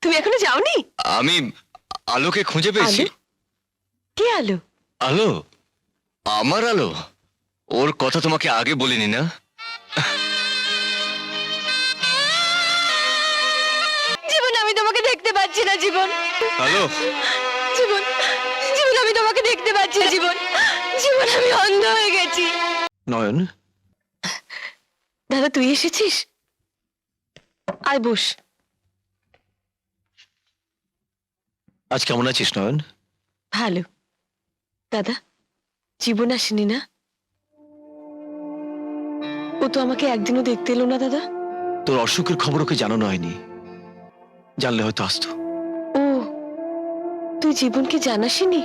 তুমি এখনো যাওনি? আমি আলোকে খুঁজে পেয়েছি। আলো? কে আলো? আলো? আমার আলো? ওর কথা তোমাকে আগে বলিনি না? জীবন, আমি তোমাকে দেখতে পাচ্ছি না জীবন। আলো? জীবন, জীবন, আমি তোমাকে দেখতে পাচ্ছি না জীবন। জীবন, আমি অন্ধ হয়ে গেছি। নয়ন, দাদা, তুই এসেছিস? আয় বস। আজ কেমন আছিস নয়ন? ভালো। দাদা, জীবন আসেনি না? ও তো আমাকে একদিনও দেখতে এলো না দাদা। তোর অসুখের খবর ওকে জানানো হয়নি, জানলে হয়তো আসতো। ও, তুই জীবনকে জানাসনি?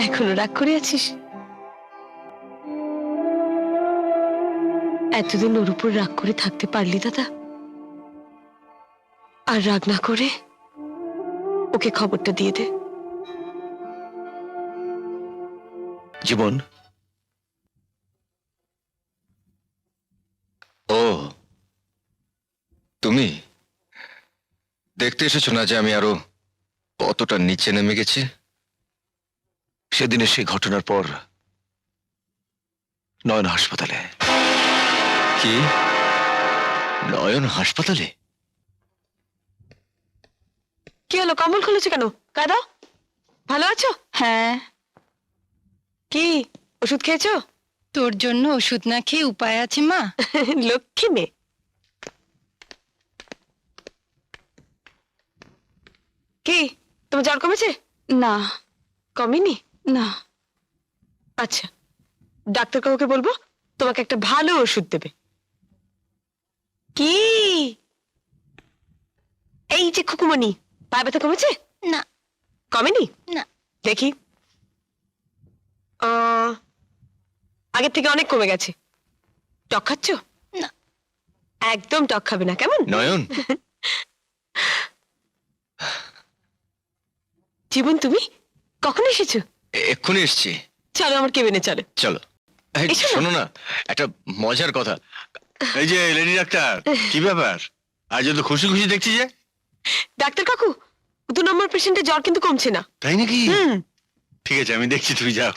এখনো রাগ করে আছিস? এতদিন ওর উপর রাগ করে থাকতে পারলি দাদা? আর রাগ না করে ওকে খবরটা দিয়ে দে। জীবন, ও, তুমি দেখতে এসেছো না যে আমি আরো কতটা নিচে নেমে গেছি? সেদিনের সেই ঘটনার পর নয়ন হাসপাতালে। কি? নয়ন হাসপাতালে? কি হলো, কম্বল খুলেছো কেন? কাদা, ভালো আছো? হ্যাঁ, কি ওষুধ খেয়েছো? তোর জন্য ওষুধ না খেয়ে উপায় আছে মা? লক্ষ্মী মেয়ে। কি, তোমার জ্বর কমেছে? না, কমেনি? না। আচ্ছা, ডাক্তার কাকুকে বলবো তোমাকে একটা ভালো ওষুধ দেবে। কি এই যে খুকুমনি, পা ব্যথা কমেছে? না, কমেনি? না। দেখি, আগের থেকে অনেক কমে গেছে। টক খাচ্ছ? না। একদম টক খাবে না, কেমন? নয়ন, জীবন, তুমি কখন এসেছো? এক্ষুনি এসছি। চলো আমার কেবিনে চলো। চলো। এই, এসো না। শোনো না, একটা মজার কথা। এই যে লেডি ডাক্তার, কি ব্যাপার? আজ তো খুশি খুশি দেখছি যে। ডাক্তার কাকু, 2 নম্বর পেশেন্টের জ্বর কিন্তু কমছে না। তাই নাকি? হুম, ঠিক আছে, আমি দেখছি, তুমি যাও।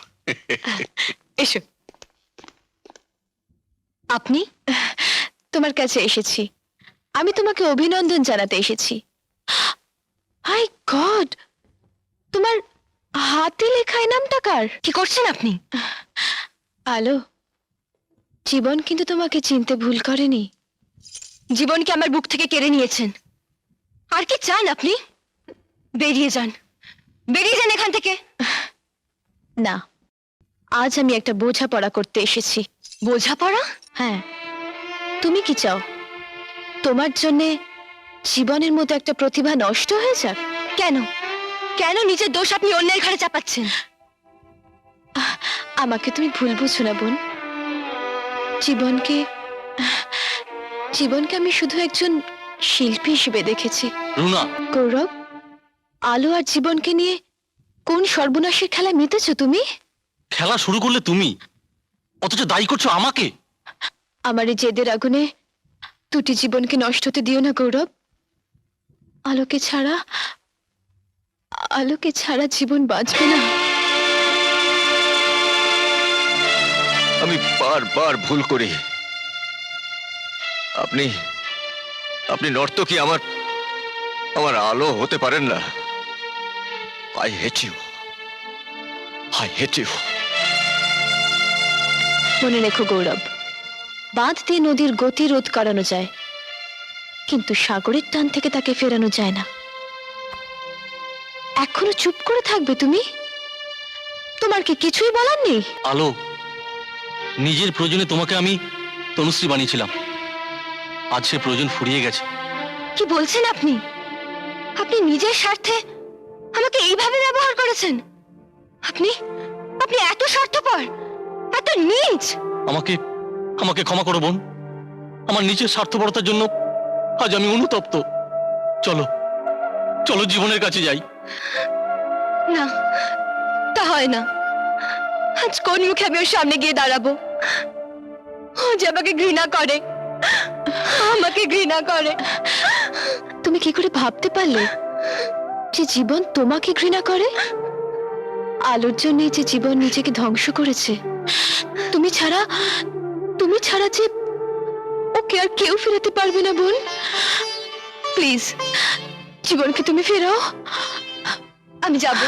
এসো। আপনি? তোমার কাছে এসেছি। আমি তোমাকে অভিনন্দন জানাতে এসেছি। হাই গড, তোমার হাতে লেখা এই নামটা কার? কি করছেন আপনি? আলো, জীবন কিন্তু তোমাকে চিনতে ভুল করেনি। জীবনকে আমার বুক থেকে কেড়ে নিয়েছেন। আর কি চান আপনি? বেরিয়ে যান, বেরিয়ে যান এখান থেকে। না, আজ আমি একটা বোঝাপড়া করতে এসেছি। বোঝাপড়া? হ্যাঁ। তুমি কি চাও তোমার জন্যে জীবনের মতো একটা প্রতিভা নষ্ট হয়ে যাক? কেন কেন নিজের দোষ আপনি অন্যের ঘাড়ে চাপাচ্ছেন? আমাকে তুমি ভুল বুঝো না বোন। জীবনকে জীবনকে আমি শুধু একজন শিল্পী হিসেবে দেখেছি। রুনা, গৌরব, আলো আর জীবনকে নিয়ে কোন সর্বনাশের খেলা মেতেছো তুমি? খেলা শুরু করলে তুমি, অথচ দায়ী করছো আমাকে। আমার এই জেদের আগুনে দুটি জীবনকে নষ্ট হতে দিও না গৌরব। আলোকে ছাড়া জীবন বাঁচবে না। আমি বারবার ভুল করি। আপনি আপনি নর্তকী, আমার আলো হতে পারেন না। I hate you, I hate you. মনে রেখো গৌরব, বাঁধ দিয়ে নদীর গতি রোধ করানো যায়, কিন্তু সাগরের টান থেকে তাকে ফেরানো যায় না। এখনো চুপ করে থাকবে তুমি? তোমার কি কিছুই বলার নেই? আলো, নিজের প্রয়োজনে তোমাকে আমি তনুশ্রী বানিয়েছিলাম, আজ সে প্রয়োজন ফুরিয়ে গেছে। কি বলছেন আপনি? আপনি নিজের স্বার্থে আমাকে এইভাবে ব্যবহার করেছেন? আপনি আপনি এত স্বার্থপর, এত নীচ! আমাকে আমাকে ক্ষমা করো বোন, আমার নিজের স্বার্থপরতার জন্য আজ আমি অনুতপ্ত। চলো চলো জীবনের কাছে যাই। না, তা হয় না। আজ কোন মুখে আমি ওর সামনে গিয়ে দাঁড়াবো? ও যে আমাকে ঘৃণা করে, আমাকে ঘৃণা করে। তুমি কি করে ভাবতে পারলে যে জীবন তোমাকে ঘৃণা করে? আলোর জন্য যে জীবন নিজেকে ধ্বংস করেছে, তুমি ছাড়া যে ওকে আর কেউ ফেরাতে পারবে না বোন। প্লিজ জীবনকে তুমি ফেরাও। আমি যাব,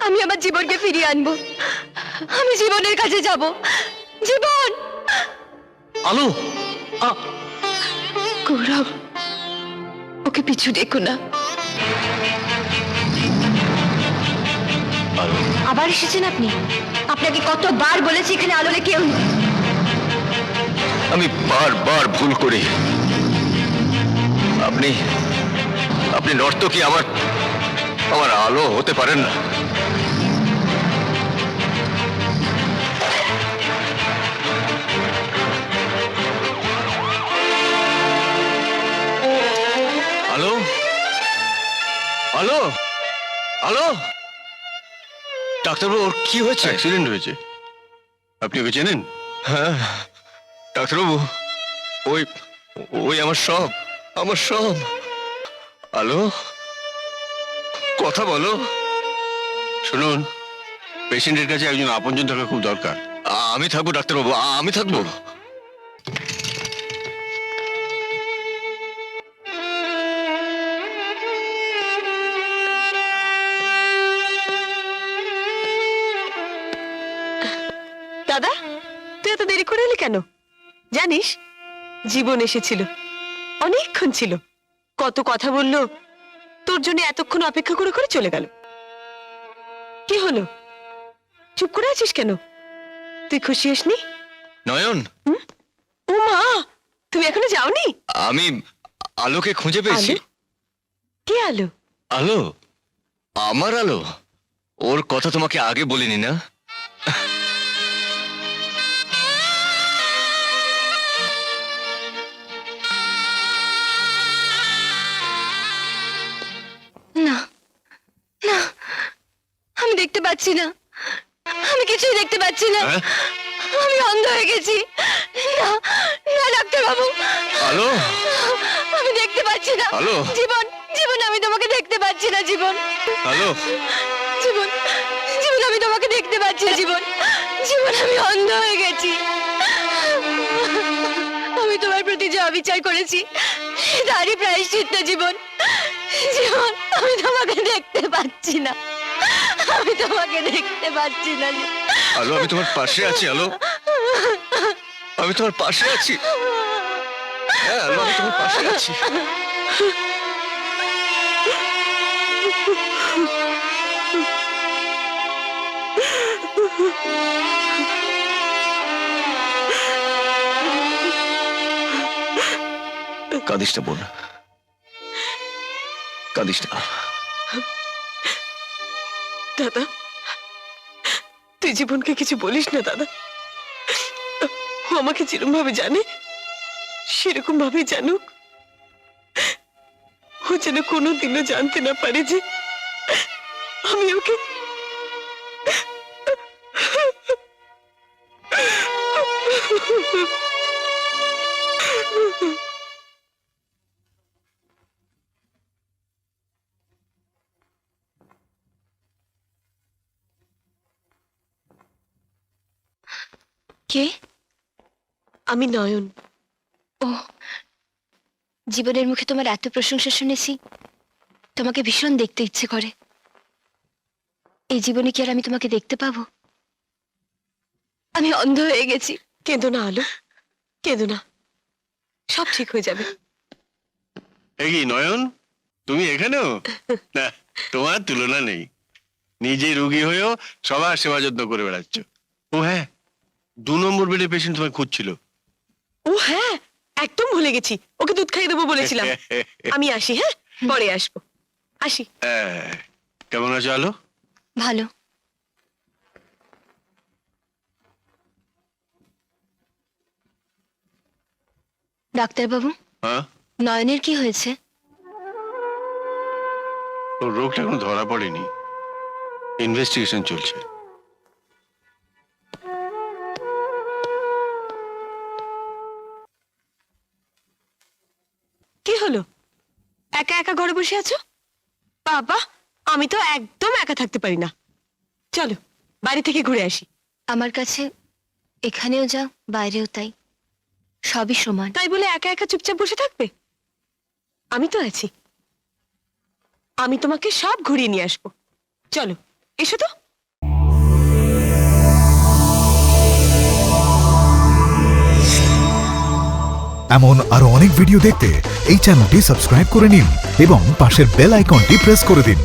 আমি আমার জীবনকে ফিরিয়ে আনবো। আমি জীবনের কাছে যাব। জীবন, আলো গৌরব, ওকে পিছু দেখো না। আবার এসেছেন আপনি? আপনাকে কতবার বলেছি এখানে আলোলে কেউ নেই। আমি বারবার ভুল করি। আপনি আপনি নর্তকী আমার আমার আলো হতে পারেন না। আলো, আলো, আলো, ডাক্তারবাবু ওর কি হয়েছে? অ্যাক্সিডেন্ট হয়েছে। আপনি ওকে চেনেন? হ্যাঁ ডাক্তারবাবু, ওই ওই আমার সব। আলো, কথা বলো। শুনুন, পেশেন্টের কাছে একজন আপনজন থাকা খুব দরকার। আমি থাকবো ডাক্তারবাবু, আমি থাকবো। দাদা, তুই এত দেরি করে এলি কেন? জানিস জীবন এসেছিল, অনেকক্ষণ ছিল, কত কথা বললো, তোর জন্য এতক্ষণ অপেক্ষা করে করে চলে গেল। কি হলো, চুপ করে আছিস কেন? তুই খুশি হসনি? নয়ন, ও মা, তুমি এখনো যাওনি? আমি আলোকে খুঁজে পেয়েছি। আলো? কে আলো? আলো, আমার আলো। ওর কথা তোমাকে আগে বলিনি না? না না, আমি দেখতে পাচ্ছি না, আমি কিছুই দেখতে পাচ্ছি না। হ্যাঁ? আমি অন্ধ হয়ে গেছি। না না ডাক্তার বাবু, আলো, আমি দেখতে পাচ্ছি না। আলো। জীবন, জীবন, আমি তোমাকে দেখতে পাচ্ছি না। জীবন, আলো, জীবন, জীবন, আমি তোমাকে দেখতে পাচ্ছি না। জীবন, জীবন, আমি অন্ধ হয়ে গেছি। আমি তোমার প্রতি যে অবিচার করেছি তারই প্রায়শ্চিত্ত। জীবন, জীবন, আমি তোমাকে দেখতে পাচ্ছি না। আমি তোমাকে দেখতে পাচ্ছি না। আলো, আমি তোমার পাশে আছি। আলো, আমি তোমার পাশে আছি। হ্যাঁ আলো, আমি তোমার পাশে আছি। কাঁদিস না বোন, কাঁদিস না। দাদা, তুই জীবনকে কিছু বলিস না দাদা। ও আমাকে যেরকম ভাবে জানে সেরকম ভাবে জানুক। ও যেন কোনোদিনও জানতে না পারে যে আমি ওকে কে? আমি নয়ন। ও, জীবনের মুখে তোমার এত প্রশংসা শুনেছি, তোমাকে ভীষণ দেখতে ইচ্ছে করে। এই জীবনে কি আর আমি তোমাকে দেখতে পাবো? আমি অন্ধ হয়ে গেছি। কেঁদো না আলো, কেঁদো না, সব ঠিক হয়ে যাবে। এই কি নয়ন, তুমি এখানেও? না, তোমার তুলনা নেই। নিজে রুগী হয়েও সবার সেবা যত্ন করে বেড়াচ্ছ। ও হ্যাঁ, 2 নম্বর বেডে পেশেন্ট তোমায় খুঁজছিল। ও হ্যাঁ, একদম ভুলে গেছি, ওকে দুধ খাইয়ে দেবো বলেছিলাম। আমি আসি, হ্যাঁ পরে আসবো, আসি। কেমন আছো আলো? ভালো। ডাক্তারবাবু, হ্যাঁ, নয়নের কি হয়েছে? ওর রোগটা এখনো ধরা পড়েনি, ইনভেস্টিগেশন চলছে। কি হলো, একা একা ঘরে বসে আছো? বাবা, আমি তো একদম একা থাকতে পারি না। চলো বাড়ি থেকে ঘুরে আসি। আমার কাছে এখানেও যা বাইরেও তাই, সবই সমান। তাই বলে একা একা চুপচাপ বসে থাকবে? আমি তো আছি, আমি তোমাকে সব ঘুরিয়ে নিয়ে আসবো। চলো এসো তো। এমন আরো অনেক ভিডিও দেখতে এই চ্যানেলটি সাবস্ক্রাইব করে নিন এবং পাশের বেল আইকনটি প্রেস করে দিন।